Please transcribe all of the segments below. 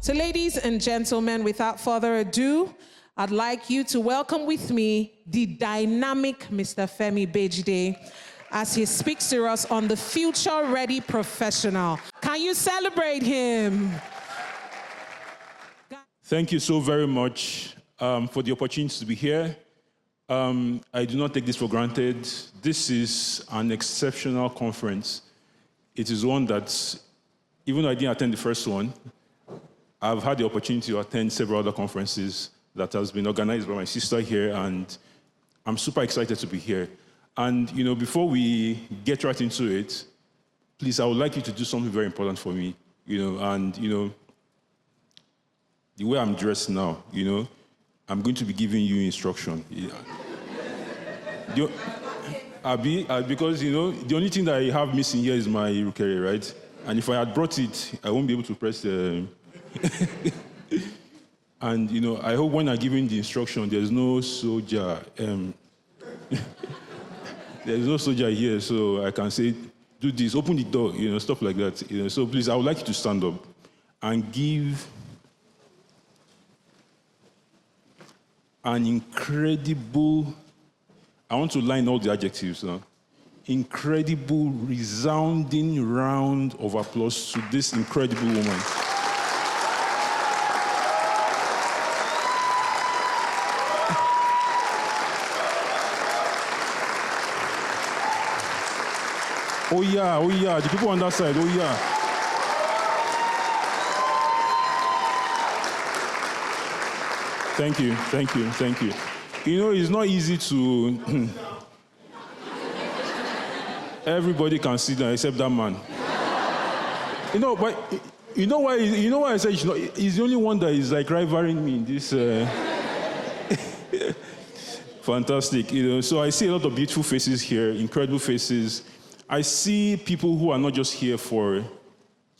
So ladies and gentlemen, without further ado, I'd like you to welcome with me the dynamic Mr. Femi Bejide as he speaks to us on the future-ready professional. Can you celebrate him? Thank you so very much for the opportunity to be here. I do not take this for granted. This is an exceptional conference. It is one that, even though I didn't attend the first one, I've had the opportunity to attend several other conferences that has been organized by my sister here, and I'm super excited to be here. And, you know, before we get right into it, please, I would like you to do something very important for me, and, the way I'm dressed now, I'm going to be giving you instruction. Because, the only thing that I have missing here is my rukere, right? And if I had brought it, I won't be able to press the... And, I hope when I'm giving the instruction, there's no soldier. There's no soldier here, so I can say, do this, open the door, stuff like that. So please, I would like you to stand up and give an incredible, I want to line all the adjectives now, incredible, resounding round of applause to this incredible woman. Oh yeah, the people on that side, oh yeah. Thank you. It's not easy to... Everybody can sit down except that man. But you know why I say he's the only one that is like rivaling me in this... Fantastic, So I see a lot of beautiful faces here, incredible faces. I see people who are not just here to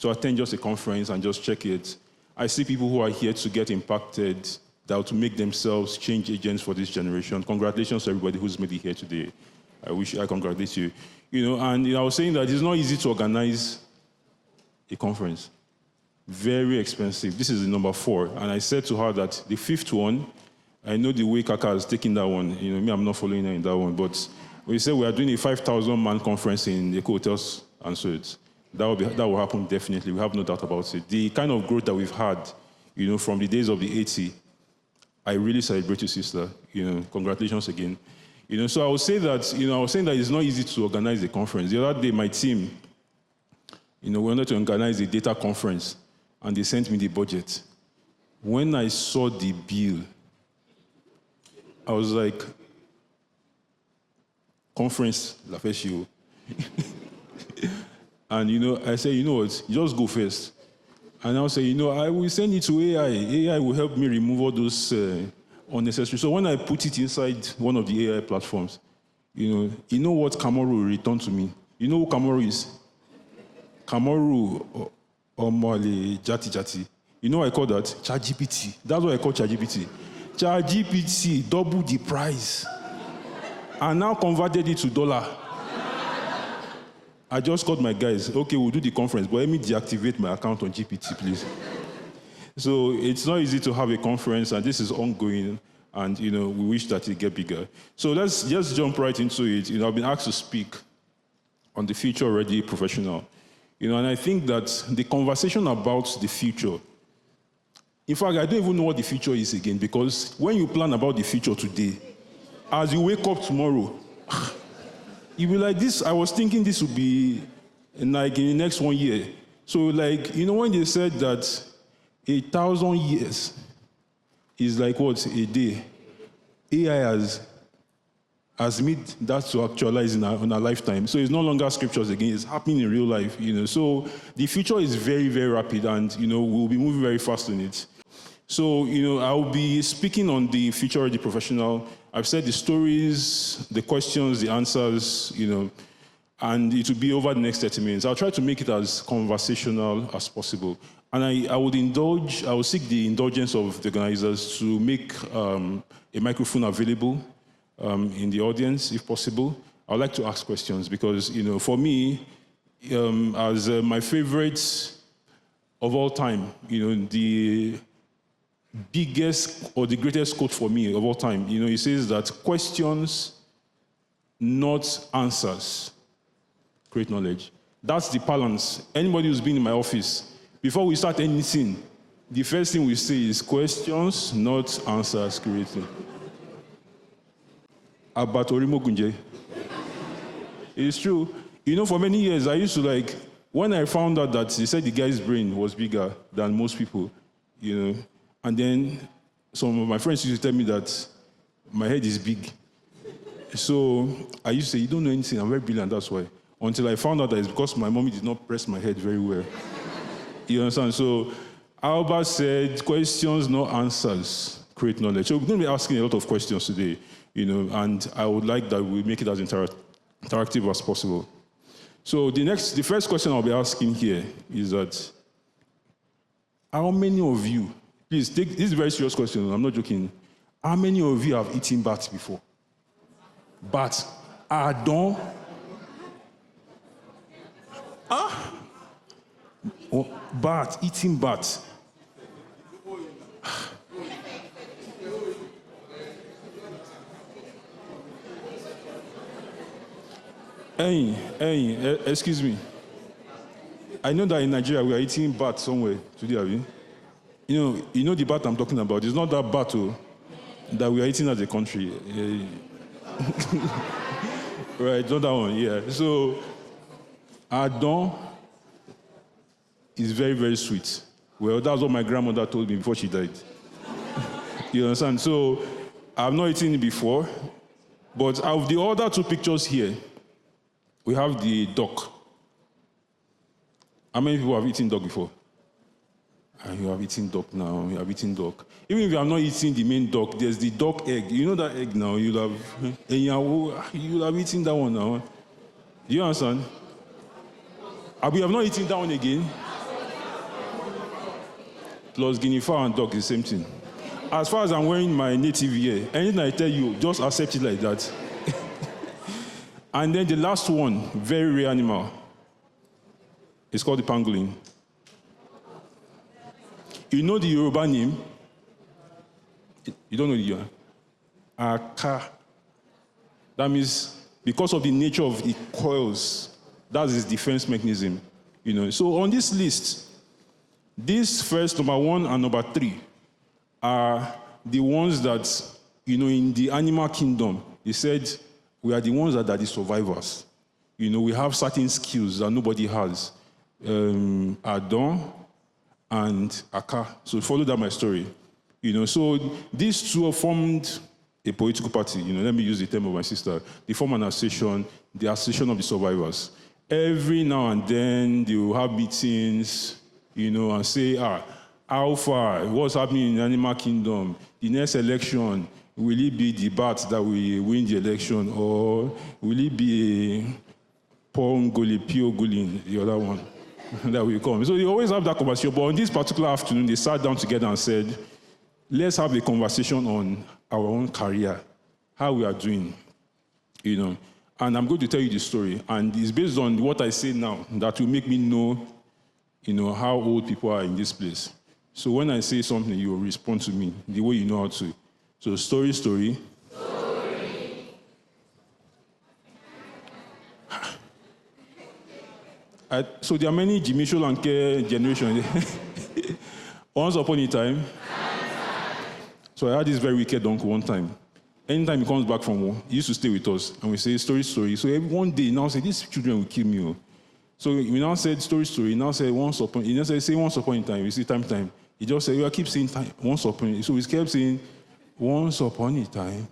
attend just a conference and just check it. I see people who are here to get impacted, that to make themselves change agents for this generation. Congratulations to everybody who's made it here today. I congratulate you. And I was saying that it's not easy to organize a conference. Very expensive. This is the number 4. And I said to her that the 5th one, I know the way Kaka has taken that one. Me, I'm not following her in that one, but we said we are doing a 5,000-man conference in the hotels and suites. That will happen definitely. We have no doubt about it. The kind of growth that we've had, from the days of the 80s, I really celebrate you, sister. Congratulations again. So I would say that, I was saying that it's not easy to organize a conference. The other day, my team, we wanted to organize a data conference, and they sent me the budget. When I saw the bill, I was like, conference, la feshio. And, I said, what, just go first. And I'll say, I will send it to AI. AI will help me remove all those unnecessary. So when I put it inside one of the AI platforms, you know what Kamaru returned to me? You know who Kamaru is? Kamaru Omale Jati Jati. You know what I call that? ChatGPT. That's what I call ChatGPT. ChatGPT doubled the price. And now converted it to dollar. I just called my guys, okay, we'll do the conference, but let me deactivate my account on GPT, please. So it's not easy to have a conference, and this is ongoing, and, we wish that it get bigger. So let's just jump right into it. I've been asked to speak on the future-ready professional. And I think that the conversation about the future, in fact, I don't even know what the future is again, because when you plan about the future today, as you wake up tomorrow, you'll be like, this, I was thinking this would be like in the next 1 year. So like, when they said that 1,000 years is like what, a day, AI has made that to actualize in our lifetime. So it's no longer scriptures again, it's happening in real life, So the future is very, very rapid, and, we'll be moving very fast in it. So, I'll be speaking on the future-ready professional. I've said the stories, the questions, the answers, and it will be over the next 30 minutes. I'll try to make it as conversational as possible. And I will seek the indulgence of the organizers to make a microphone available in the audience, if possible. I'd like to ask questions because, for me, as my favorite of all time, the biggest or the greatest quote for me of all time, he says that questions, not answers, create knowledge. That's the balance. Anybody who's been in my office, before we start anything, the first thing we say is questions, not answers, creating. About Orimo Gunje. It's true. For many years, I used to when I found out that he said the guy's brain was bigger than most people, and then some of my friends used to tell me that my head is big. So I used to say, you don't know anything, I'm very brilliant, that's why. Until I found out that it's because my mommy did not press my head very well. You understand? So Albert said, questions, no answers, create knowledge. So we're going to be asking a lot of questions today, and I would like that we make it as interactive as possible. So the first question I'll be asking here is that, how many of you, please take, this is a very serious question, I'm not joking. How many of you have eaten bats before? Bats? Adon? Oh, bat, eating bat. Hey, excuse me. I know that in Nigeria we are eating bat somewhere today, have you? You know the bat I'm talking about. It's not that bat that we are eating as a country. Right, not that one, yeah. So, Adon is very, very sweet. Well, that's what my grandmother told me before she died. You understand? So, I've not eaten it before, but of the other two pictures here, we have the duck. How many people have eaten duck before? You have eaten duck now, you have eaten duck. Even if you have not eaten the main duck, there's the duck egg. You know that egg now, you'll have eaten that one now. Do you understand? We have not eaten that one again. Plus guinea fowl and duck is the same thing. As far as I'm wearing my native wear, anything I tell you, just accept it like that. And then the last one, very rare animal. It's called the pangolin. You know the Yoruba name? You don't know the Yoruba? Aka. That means because of the nature of the coils, that's its defense mechanism. So on this list, this first, number 1 and number 3, are the ones that, in the animal kingdom, he said, we are the ones that are the survivors. We have certain skills that nobody has. Adon and Aka. So follow that my story. So these two formed a political party. Let me use the term of my sister. They form an association, the Association of the Survivors. Every now and then they will have meetings, and say, how far, what's happening in the animal kingdom? The next election, will it be the bat that will win the election, or will it be a Pongoli, Piogulin, the other one? That will come. So they always have that conversation. But on this particular afternoon, they sat down together and said, let's have a conversation on our own career, how we are doing, And I'm going to tell you the story. And it's based on what I say now that will make me know, how old people are in this place. So when I say something, you will respond to me the way you know how to. So story. So there are many Jimmy Sholanke generations. Once upon a time. So I had this very wicked uncle one time. Anytime he comes back from war, he used to stay with us. And we say, story. So one day, now say, these children will kill me. So we now said, story. He now said, once upon a time. You see, time. He just said, I keep saying time, once upon. So we kept saying, once upon a time.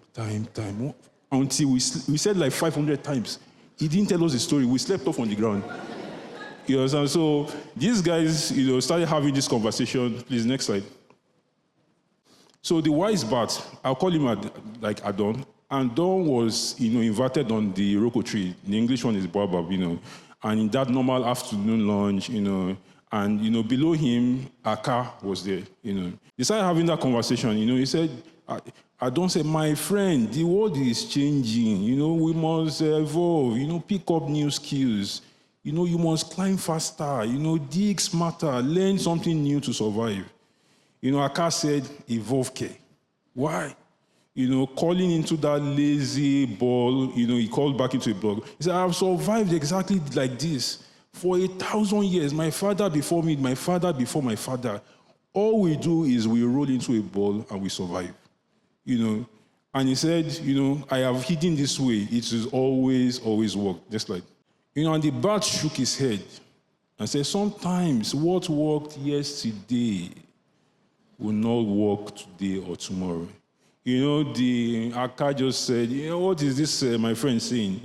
Until we said like 500 times. He didn't tell us the story. We slept off on the ground. You understand? So these guys, started having this conversation. Please, next slide. So the wise bat, I'll call him like Adon. Adon was, inverted on the Iroko tree. The English one is baobab, And in that normal afternoon lunch, and, below him, Aka was there, They started having that conversation, He said, Adon said, my friend, the world is changing. We must evolve, pick up new skills. You must climb faster, dig smarter, learn something new to survive. Aka said, evolve care. Why? Calling into that lazy ball, he called back into a ball. He said, I've survived exactly like this for 1,000 years. My father before me, my father before my father. All we do is we roll into a ball and we survive. And he said, I have hidden this way. It is always worked. Just like, and the bat shook his head and said, sometimes what worked yesterday will not work today or tomorrow. The Aka just said, what is this my friend saying?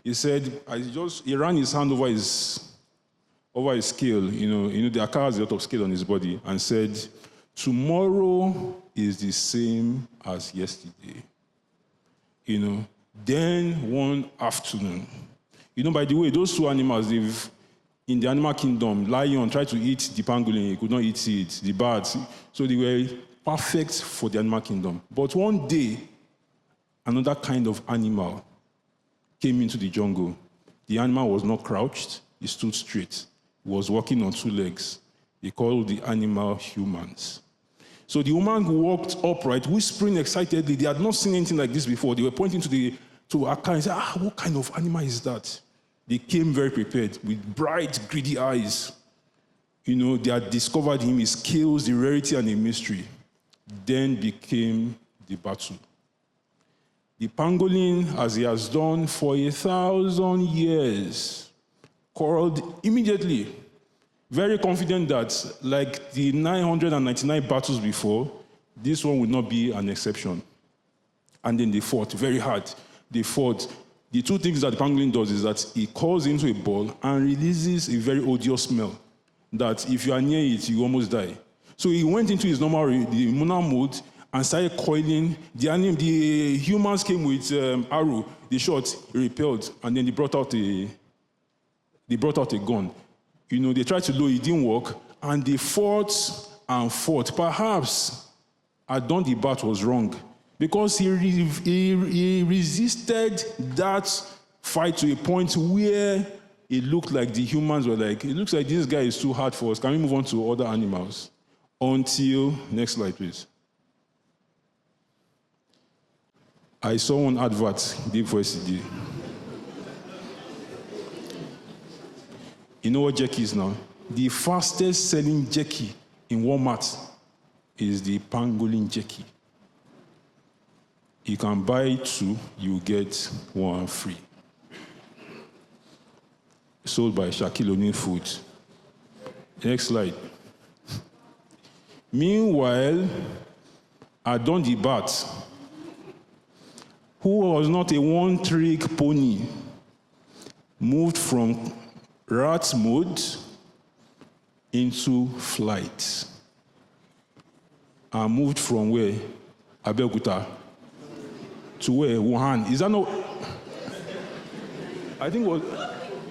He said, he ran his hand over his scale. The Aka has a lot of scale on his body and said, tomorrow is the same as yesterday. Then one afternoon, by the way, those two animals, in the animal kingdom, lion tried to eat the pangolin, he could not eat it, the birds. So they were perfect for the animal kingdom. But one day, another kind of animal came into the jungle. The animal was not crouched, he stood straight. He was walking on two legs. They called the animal humans. So the woman walked upright, whispering excitedly. They had not seen anything like this before. They were pointing to Aka and said, what kind of animal is that? They came very prepared with bright, greedy eyes. They had discovered him, his skills, the rarity, and the mystery. Then became the battle. The pangolin, as he has done for 1,000 years, quarreled immediately, very confident that, like the 999 battles before, this one would not be an exception. And then they fought very hard. They fought. The two things that the pangolin does is that it calls into a ball and releases a very odious smell that if you are near it, you almost die. So he went into his normal mode and started coiling. The humans came with arrow. They shot, repelled, and then they brought out a gun. They tried to load, it didn't work, and they fought and fought. Perhaps Adon the Bat was wrong because he resisted that fight to a point where it looked like the humans were like, it looks like this guy is too hard for us. Can we move on to other animals? Until, next slide, please. I saw one advert, deep for SCD. You know what jerky is now? The fastest selling jerky in Walmart is the pangolin jerky. You can buy two, you get one free. Sold by Shaquille O'Neal Foods. Next slide. Meanwhile, Adon the Bat, who was not a one-trick pony, moved from rat mode into flight. And moved from where? Abeokuta. To where? Wuhan. Is that not? I think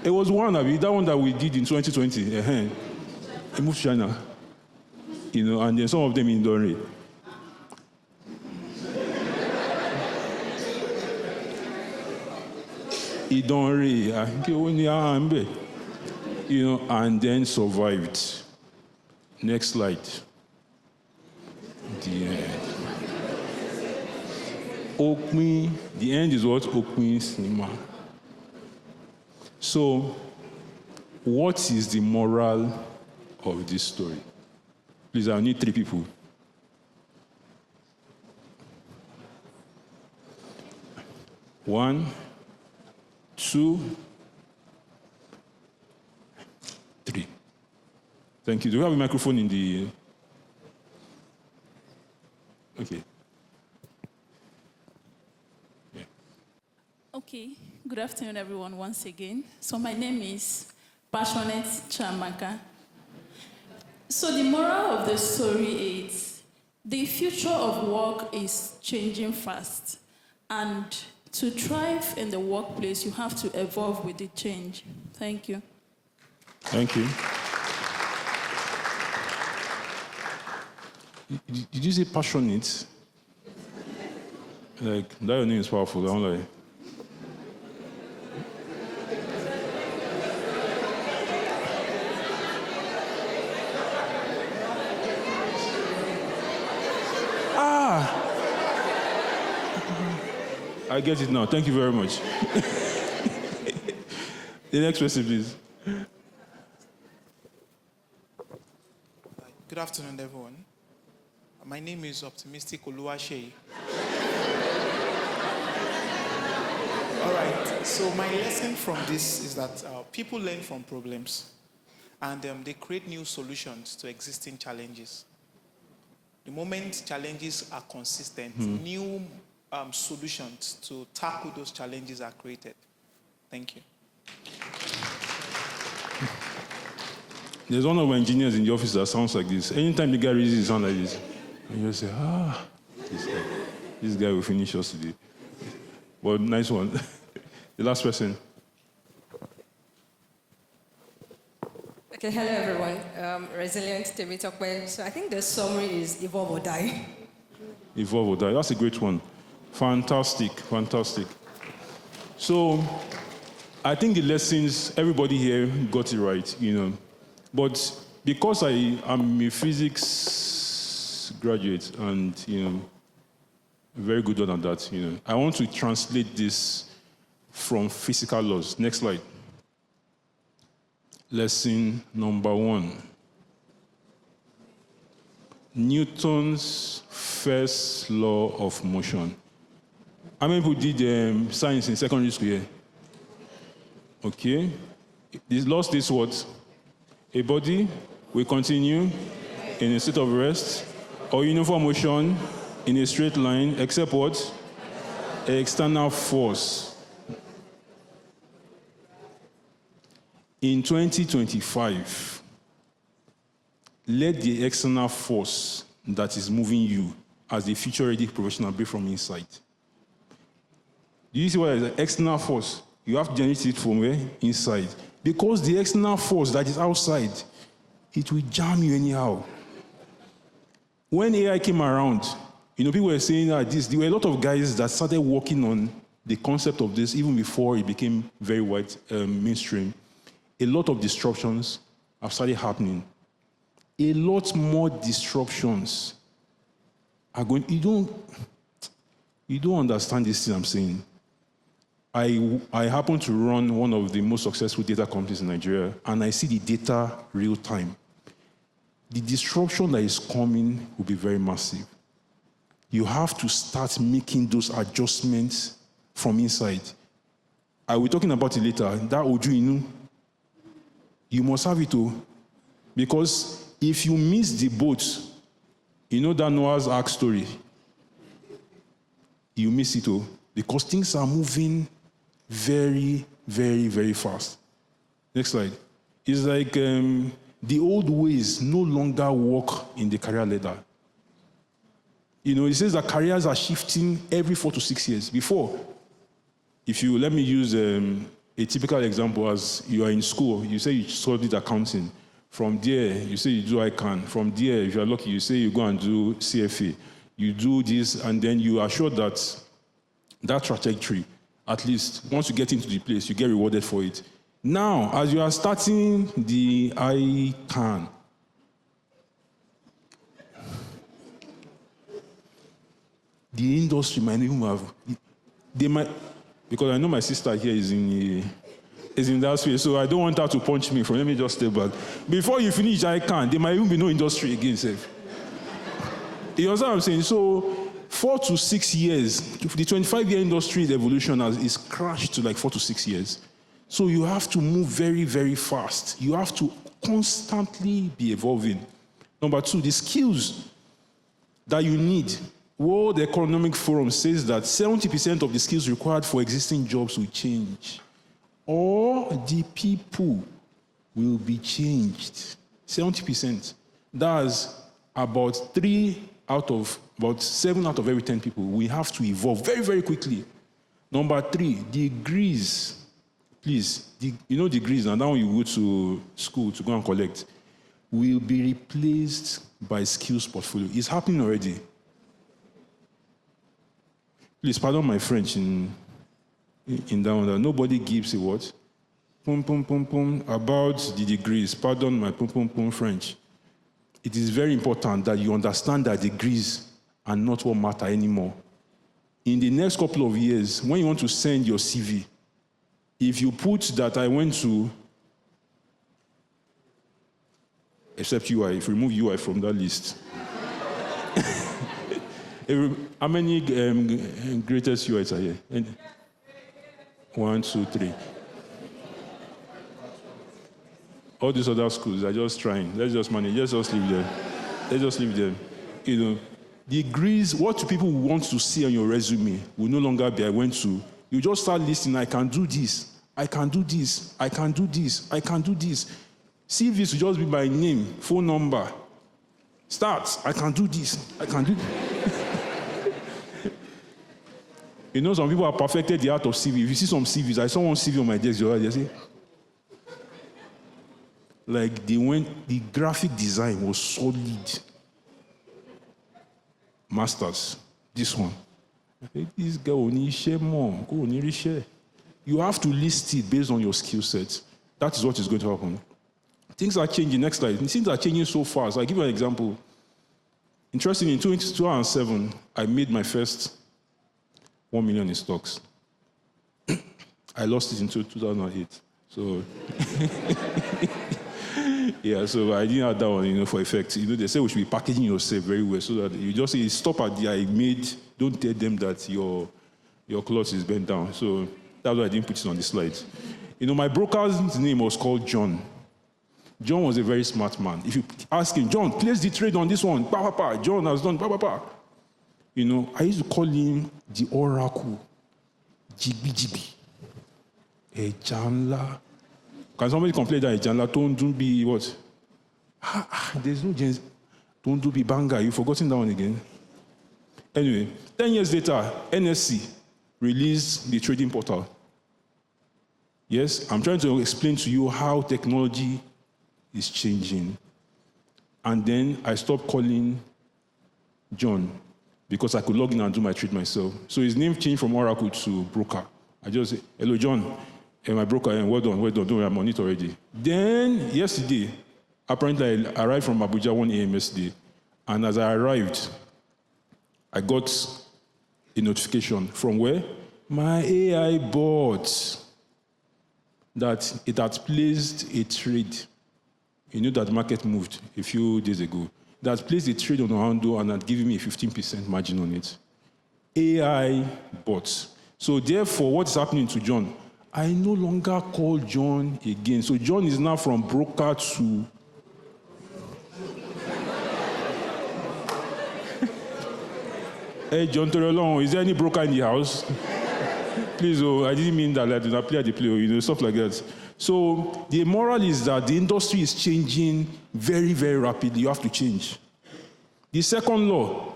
it was Wuhan, that one that we did in 2020. It moved to China. And then some of them in Donre. And then survived. Next slide. The end. Okmi, the end is what? Okmi cinema. So, what is the moral of this story? Please, I need 3 people. One, 2, 3. Thank you. Do we have a microphone in the... Okay. Yeah. Okay. Good afternoon, everyone, once again. So my name is Passionate Chamaka. So the moral of the story is the future of work is changing fast. And to thrive in the workplace, you have to evolve with the change. Thank you. Thank you. Did you say passionate? Like, that your name is powerful. I'm like... I get it now. Thank you very much. The next person, please. Good afternoon, everyone. My name is Optimistic Oluwaseyi. All right, so my lesson from this is that people learn from problems and they create new solutions to existing challenges. The moment challenges are consistent, new solutions to tackle those challenges are created. Thank you. There's one of my engineers in the office that sounds like this. Anytime the guy raises his hand like this, and you just say, this guy will finish us today. Well, nice one. The last person. Okay, hello everyone. Resilient Temitokwe. So I think the summary is evolve or die. Evolve or die. That's a great one. Fantastic, fantastic. So I think the lessons, everybody here got it right, But because I am a physics graduate and, very good at that, I want to translate this from physical laws. Next slide. Lesson number 1. Newton's first law of motion. How many people did science in secondary school here? Okay. This law states what? A body will continue in a state of rest or uniform motion in a straight line, except what? External force. In 2025, let the external force that is moving you as a future-ready professional be from inside. Do you see what is the external force? You have to generate it from where? Inside. Because the external force that is outside, it will jam you anyhow. When AI came around, people were saying that there were a lot of guys that started working on the concept of this even before it became very mainstream. A lot of disruptions have started happening. A lot more disruptions are going. You don't understand this thing I'm saying. I happen to run one of the most successful data companies in Nigeria, and I see the data real time. The disruption that is coming will be very massive. You have to start making those adjustments from inside. I will be talking about it later. That Oju, you must have it all. Because if you miss the boat, that Noah's Ark story, you miss it all. Because things are moving very, very, very fast. Next slide. It's like the old ways no longer work in the career ladder. It says that careers are shifting every 4 to 6 years. Before, let me use a typical example as you are in school, you say you studied accounting. From there, you say you do ICAN. From there, if you are lucky, you say you go and do CFA. You do this, and then you are sure that trajectory, at least once you get into the place, you get rewarded for it. Now, as you are starting the ICAN, the industry might even have, because I know my sister here is in that space, so I don't want her to punch me. Let me just stay back. Before you finish ICAN, there might even be no industry again, safe. You understand what I'm saying? So 4 to 6 years, the 25-year industry evolution is crashed to like 4 to 6 years. So you have to move very, very fast. You have to constantly be evolving. Number 2, the skills that you need. World Economic Forum says that 70% of the skills required for existing jobs will change. All the people will be changed. 70%. That's about 7 out of every 10 people. We have to evolve very, very quickly. Number 3, degrees. Please, degrees, and now you go to school to go and collect, will be replaced by skills portfolio. It's happening already. Please, pardon my French in that one. Nobody gives a what? Pum, pum, pum, pum, about the degrees. Pardon my pum, pum, pum French. It is very important that you understand that degrees are not what matter anymore. in the next couple of years, when you want to send your CV, if you put that I went to, except UI, if you remove UI from that list, how many greatest UIs are here? 1, 2, 3. All these other schools are just trying. Let's just manage. Let's just leave them. Let's just leave them. You know, degrees, what people want to see on your resume will no longer be I went to. You just start listing, I can do this, I can do this, I can do this, I can do this. CVs will just be by name, phone number. Start, I can do this, I can do this. You know, some people have perfected the art of CV. If you see some CVs, I saw one CV on my desk the other day, say, like the graphic design was solid. Masters, this one. This guy will need share more. Go need share. You have to list it based on your skill set. That is what is going to happen. Things are changing. Next slide. Things are changing so fast. I'll give you an example. Interestingly, in 2007, I made my first 1 million in stocks. I lost it in 2008. So, yeah, so I didn't have that one, you know, for effect. You know, they say we should be packaging yourself very well so that you just say, stop at the I made, don't tell them that your cloth is bent down. So that's why I didn't put it on the slide. You know, my broker's name was called John. John was a very smart man. If you ask him, John, place the trade on this one, pa, pa, pa. John has done, pa, pa, pa. You know, I used to call him the Oracle. Jigby, jigby. Ejanla. Can somebody complain that Ejanla don't be what? There's no James. Don't be Banga. You've forgotten that one again. Anyway, 10 years later, NSC released the trading portal. Yes, I'm trying to explain to you how technology is changing. And then I stopped calling John because I could log in and do my trade myself. So his name changed from Oracle to broker. I just say, hello, John. My broker, well done, don't worry, I'm on it already. Then, yesterday, apparently I arrived from Abuja 1 a.m. yesterday, and as I arrived, I got a notification from where? My AI bot that it had placed a trade. You know that the market moved a few days ago. That placed a trade on Oando and had given me a 15% margin on it. AI bots. So therefore, what is happening to John? I no longer call John again. So John is now from broker to... Hey, John Torelon, is there any broker in the house? Please, I didn't mean that. I did not play at the play, you know, stuff like that. So the moral is that the industry is changing very, very rapidly. You have to change. The second law,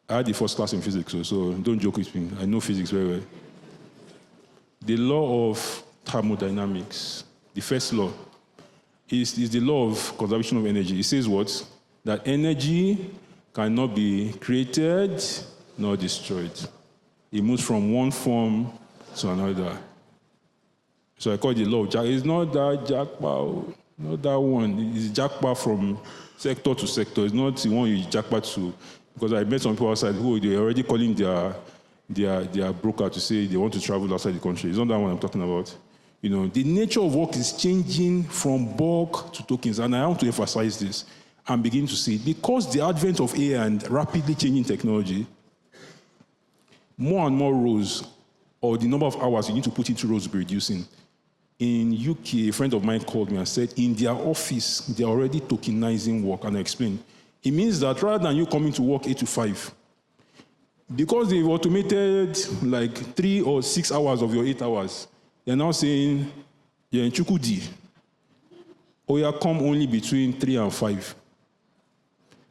I had the first class in physics, so don't joke with me. I know physics very well. The law of thermodynamics, the first law, is the law of conservation of energy. It says what? That energy cannot be created nor destroyed. It moves from one form to another. So I call it the law of Jack. It's not that jackpot, not that one. It's jackpot from sector to sector. It's not the one you jackpot to. Because I met some people outside who they're already calling their broker to say they want to travel outside the country. It's not that one I'm talking about. You know, the nature of work is changing from bulk to tokens. And I want to emphasize this and begin to say, because the advent of AI and rapidly changing technology, more and more roles, or the number of hours you need to put into roles will be reducing. In UK, a friend of mine called me and said, in their office, they're already tokenizing work. And I explained. It means that rather than you coming to work 8 to 5, because they've automated like 3 or 6 hours of your 8 hours, they're now saying, you're in Chukudi, or you come only between 3 and 5.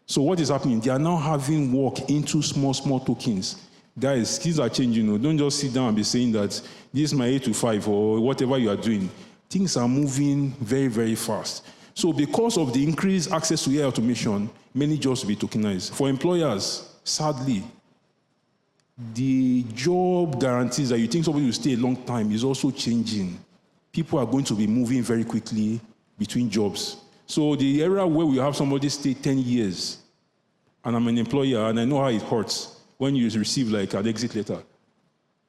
So what is happening? They are now having work into small tokens. Guys, things are changing. You know? Don't just sit down and be saying that this is my 8 to 5 or whatever you are doing. Things are moving very, very fast. So because of the increased access to AI automation, many jobs will be tokenized. For employers, sadly, the job guarantees that you think somebody will stay a long time is also changing. People are going to be moving very quickly between jobs. So the era where we have somebody stay 10 years, and I'm an employer, and I know how it hurts, when you receive like an exit letter,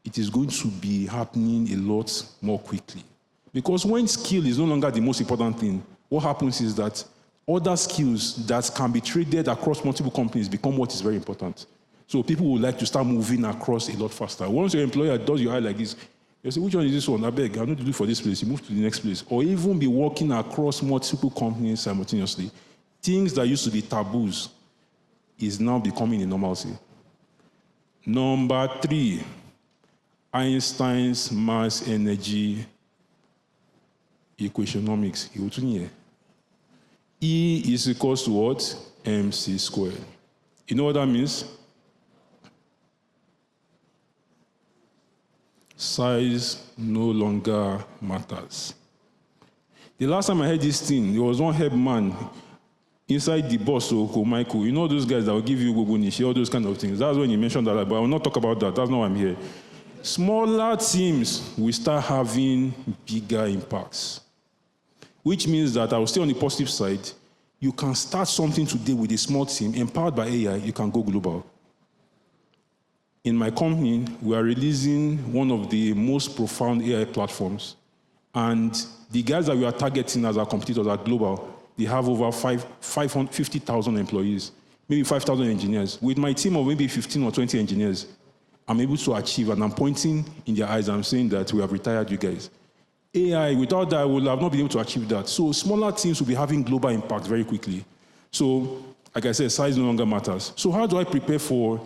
it is going to be happening a lot more quickly. Because when skill is no longer the most important thing, what happens is that other skills that can be traded across multiple companies become what is very important. So people would like to start moving across a lot faster. Once your employer does your eye like this, you say, which one is this one? I beg, I need to do for this place. You move to the next place. Or even be working across multiple companies simultaneously. Things that used to be taboos is now becoming a normalcy. Number 3, Einstein's mass energy equationomics. E is equals to what? MC squared. You know what that means? Size no longer matters. The last time I heard this thing, there was one head man inside the bus, Michael. You know those guys that will give you Gugunishi, all those kind of things. That's when you mentioned that, but I will not talk about that. That's not why I'm here. Smaller teams will start having bigger impacts, which means that I will stay on the positive side. You can start something today with a small team, empowered by AI, you can go global. In my company, we are releasing one of the most profound AI platforms, and the guys that we are targeting as our competitors are global. They have over 50,000 employees, maybe 5,000 engineers. With my team of maybe 15 or 20 engineers, I'm able to achieve, and I'm pointing in their eyes, I'm saying that we have retired you guys. AI, without that, we will have not been able to achieve that. So smaller teams will be having global impact very quickly. So, like I said, size no longer matters. So how do I prepare for,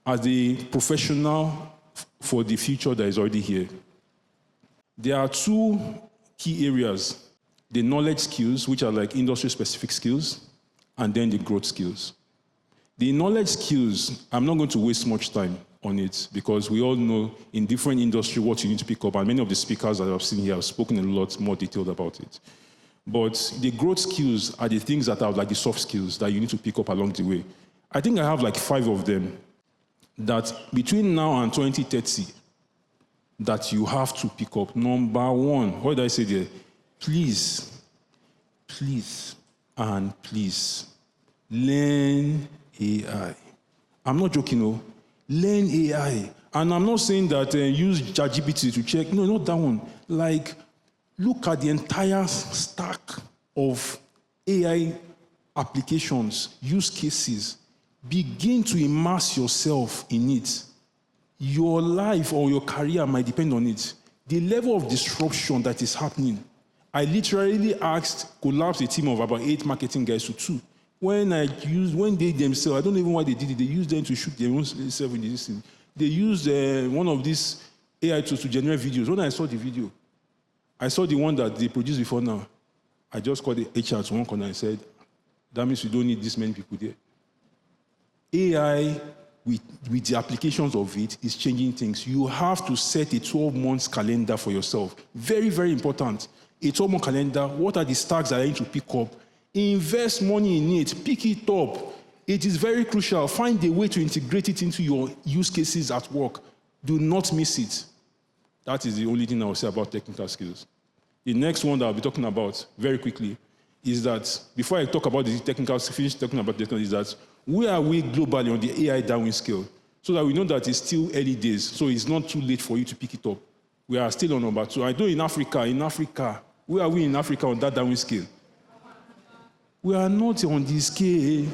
as a professional, for the future that is already here? There are 2 key areas. The knowledge skills, which are like industry-specific skills, and then the growth skills. The knowledge skills, I'm not going to waste much time on it because we all know in different industry what you need to pick up, and many of the speakers that I've seen here have spoken a lot more detailed about it. But the growth skills are the things that are like the soft skills that you need to pick up along the way. I think I have like 5 of them that between now and 2030 that you have to pick up. Number 1, what did I say there? Please, and please, learn AI. I'm not joking, no. Learn AI. And I'm not saying that use ChatGPT to check. No, not that one. Like, look at the entire stack of AI applications, use cases. Begin to immerse yourself in it. Your life or your career might depend on it. The level of disruption that is happening. I literally collapsed a team of about 8 marketing guys to 2. When they themselves, I don't even know why they did it, they used them to shoot their own self in this thing. They used one of these AI tools to generate videos. When I saw the video, I saw the one that they produced before now. I just called the HR to one corner and said, that means we don't need this many people there. AI, with the applications of it, is changing things. You have to set a 12-month calendar for yourself. Very, very important. A 12-month calendar, what are the stacks that I need to pick up? Invest money in it, pick it up. It is very crucial. Find a way to integrate it into your use cases at work. Do not miss it. That is the only thing I will say about technical skills. The next one that I'll be talking about very quickly is that, before I talk about the technical, finish talking about technical, is that where are we globally on the AI downwind scale? So that we know that it's still early days, so it's not too late for you to pick it up. We are still on number 2. I know in Africa, where are we in Africa on that downwind scale? We are not on the scale.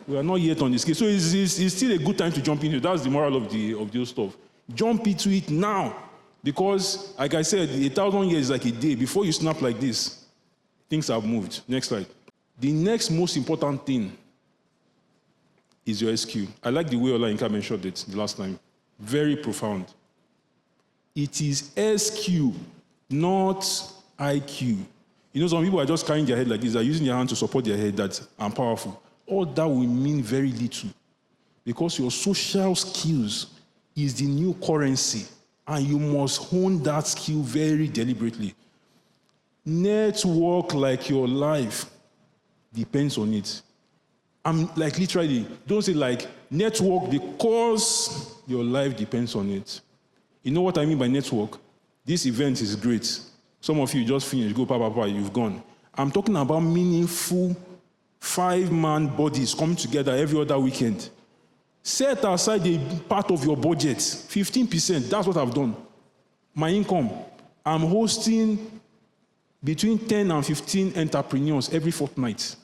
We are not yet on the scale. So it's still a good time to jump into it. That's the moral of the whole stuff. Jump into it now. Because, like I said, 1,000 years is like a day. Before you snap like this, things have moved. Next slide. The next most important thing is your SQ. I like the way Olayinka mentioned it the last time. Very profound. It is SQ, not IQ. You know, some people are just carrying their head like this. They're using their hand to support their head that I'm powerful. All that will mean very little. Because your social skills is the new currency. And you must hone that skill very deliberately. Network like your life depends on it. I'm like literally, don't say like network because your life depends on it. You know what I mean by network? This event is great. Some of you just finished, go, papa, you've gone. I'm talking about meaningful 5-man bodies coming together every other weekend. Set aside a part of your budget, 15%. That's what I've done. My income. I'm hosting between 10 and 15 entrepreneurs every fortnight.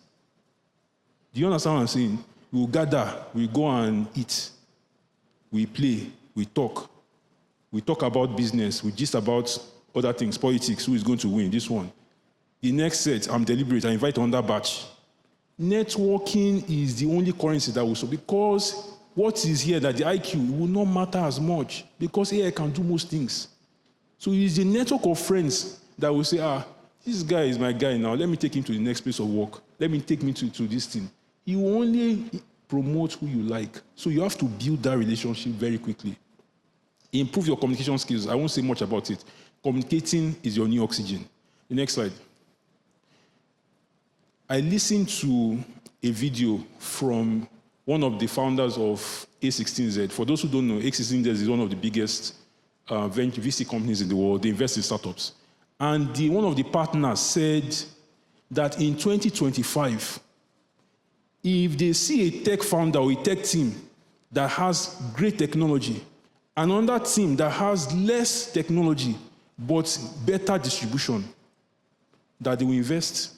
Do you understand what I'm saying? We'll gather, we go and eat, we play, we talk. We talk about business, we gist about other things, politics, who is going to win, this one. The next set, I'm deliberate, I invite another batch. Networking is the only currency that will solve, because what is here that the IQ will not matter as much, because AI can do most things. So it is the network of friends that will say, this guy is my guy now, let me take him to the next place of work. Let me take me to this thing. You only promote who you like. So you have to build that relationship very quickly. Improve your communication skills. I won't say much about it. Communicating is your new oxygen. The next slide. I listened to a video from one of the founders of A16Z. For those who don't know, A16Z is one of the biggest VC companies in the world. They invest in startups. And one of the partners said that in 2025, if they see a tech founder or a tech team that has great technology, and another team that has less technology but better distribution, that they will invest.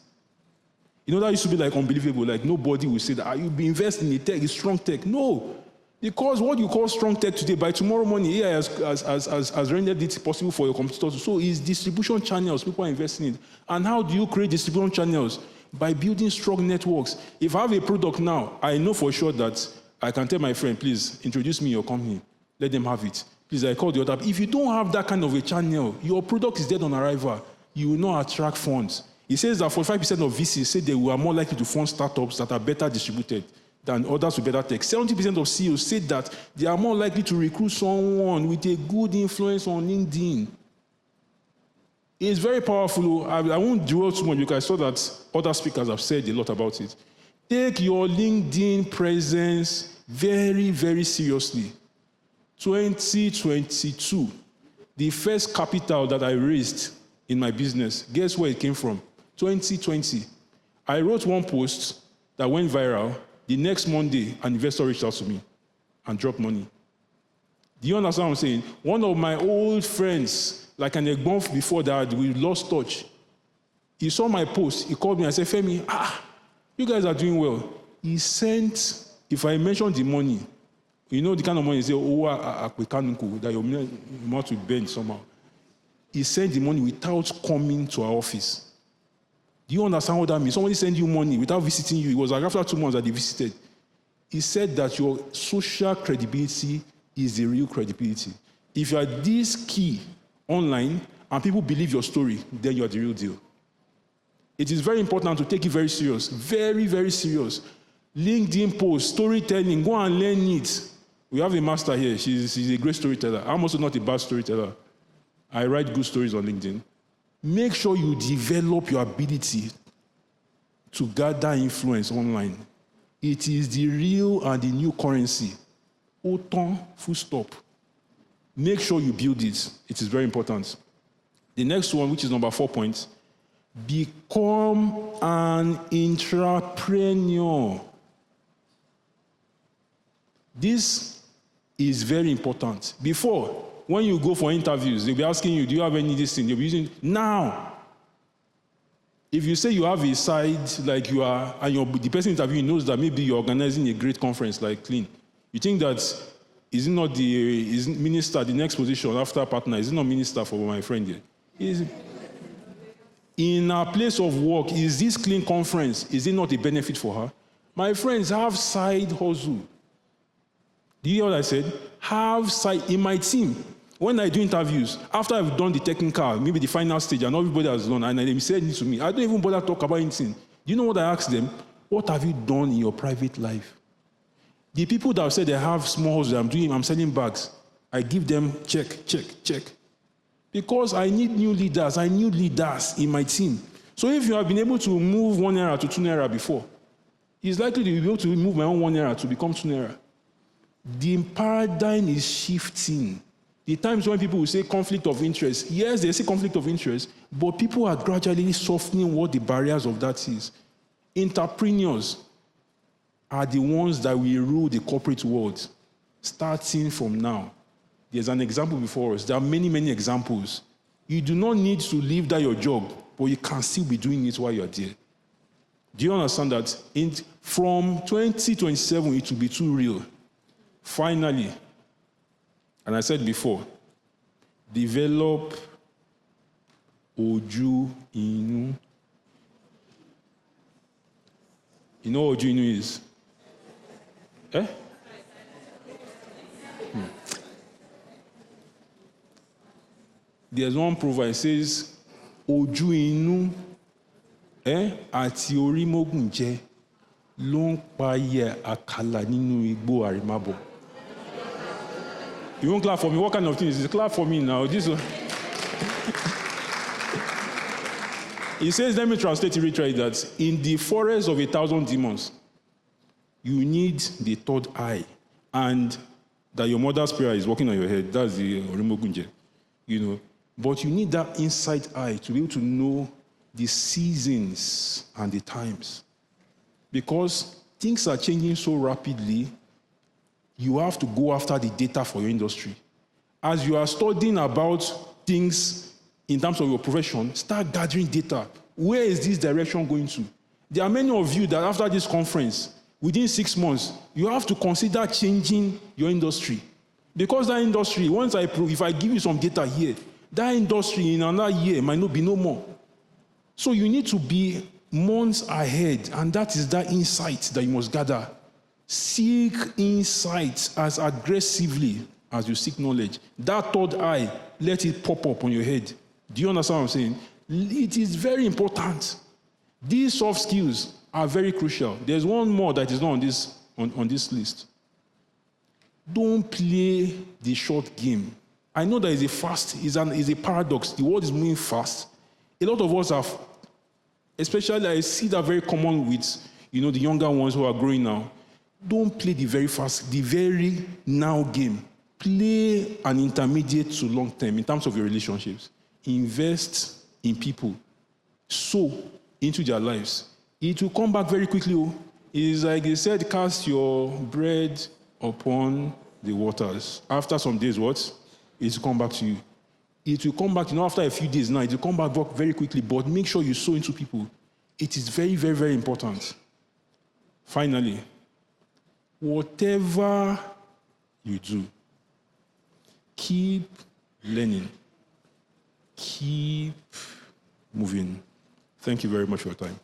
You know, that used to be like unbelievable, like nobody will say that, you'll be investing in tech, it's strong tech. No, because what you call strong tech today, by tomorrow morning, AI has rendered it possible for your competitors. So it's distribution channels people are investing in. And how do you create distribution channels? By building strong networks. If I have a product now, I know for sure that I can tell my friend, please, introduce me your company. Let them have it. Please, I call the other. If you don't have that kind of a channel, your product is dead on arrival. You will not attract funds. He says that 45% of VCs say they are more likely to fund startups that are better distributed than others with better tech. 70% of CEOs say that they are more likely to recruit someone with a good influence on LinkedIn. It's very powerful. I won't dwell too much because I saw that other speakers have said a lot about it. Take your LinkedIn presence very, very seriously. 2022, the first capital that I raised in my business, guess where it came from? 2020. I wrote one post that went viral. The next Monday, an investor reached out to me and dropped money. Do you understand what I'm saying? One of my old friends, like an egbon before that, we lost touch. He saw my post. He called me and said, Femi, you guys are doing well. He sent, if I mention the money, you know the kind of money he said, that your mouth will bend somehow. He sent the money without coming to our office. Do you understand what that means? Somebody sent you money without visiting you. It was like after 2 months that they visited. He said that your social credibility is the real credibility. If you are this key online and people believe your story, then you are the real deal. It is very important to take it very serious. Very, very serious. LinkedIn post, storytelling, go and learn it. We have a master here. She's a great storyteller. I'm also not a bad storyteller. I write good stories on LinkedIn. Make sure you develop your ability to gather influence online. It is the real and the new currency. Autant, full stop. Make sure you build it. It is very important. The next one, which is number 4 point, become an entrepreneur. This is very important. Before, when you go for interviews, they'll be asking you, do you have any this thing? They'll be using now. If you say you have a side like you are, and the person interviewing knows that maybe you're organizing a great conference like C.L.E.A.N, you think that is it not is minister, the next position after partner, is it not minister for my friend here? In our place of work, is this C.L.E.A.N conference, is it not a benefit for her? My friends, have side hustle. Do you hear what I said? Have side, in my team, when I do interviews, after I've done the technical, maybe the final stage, and everybody has done, and they said it to me, I don't even bother to talk about anything. Do you know what I ask them? What have you done in your private life? The people that have said they have small houses, I'm selling bags, I give them check. Because I need new leaders. I need leaders in my team. So if you have been able to move 1 naira to 2 naira before, it's likely that you'll be able to move my own 1 naira to become 2 naira. The paradigm is shifting. The times when people will say conflict of interest, yes, they say conflict of interest, but people are gradually softening what the barriers of that is. Entrepreneurs are the ones that will rule the corporate world. starting from now. There's an example before us. There are many, many examples. You do not need to leave that your job, but you can still be doing it while you're there. Do you understand that? From 2027, it will be too real. Finally, and I said before, develop Oju Inu. You know what Oju Inu is? Eh? There's one proverb, it says, Oju Inu àti orí mógùn jẹ ló ń payẹ àkàlà nínú igbó àrèmábọ̀. You won't clap for me. What kind of thing is this? Clap for me now. This one. He says, let me translate it literally, that in the forest of 1,000 demons, you need the third eye, and that your mother's prayer is working on your head. That's the Orimogunje, you know. But you need that inside eye to be able to know the seasons and the times. Because things are changing so rapidly, you have to go after the data for your industry. As you are studying about things in terms of your profession, start gathering data. Where is this direction going to? There are many of you that after this conference, within 6 months, you have to consider changing your industry. Because that industry, if I give you some data here, that industry in another year might not be no more. So you need to be months ahead, and that is that insight that you must gather. Seek insights as aggressively as you seek knowledge. That third eye, let it pop up on your head. Do you understand what I'm saying? It is very important. These soft skills are very crucial. There's one more that is not on this list. Don't play the short game. I know that is a paradox. The world is moving fast. A lot of us have, especially I see that very common with, the younger ones who are growing now. Don't play the very now game. Play an intermediate to long term in terms of your relationships. Invest in people. Sow into their lives. It will come back very quickly. It is like they said, cast your bread upon the waters. After some days, what? It will come back to you. It will come back, after a few days now, it will come back very quickly, but make sure you sow into people. It is very, very, very important. Finally, whatever you do, keep learning. Keep moving. Thank you very much for your time.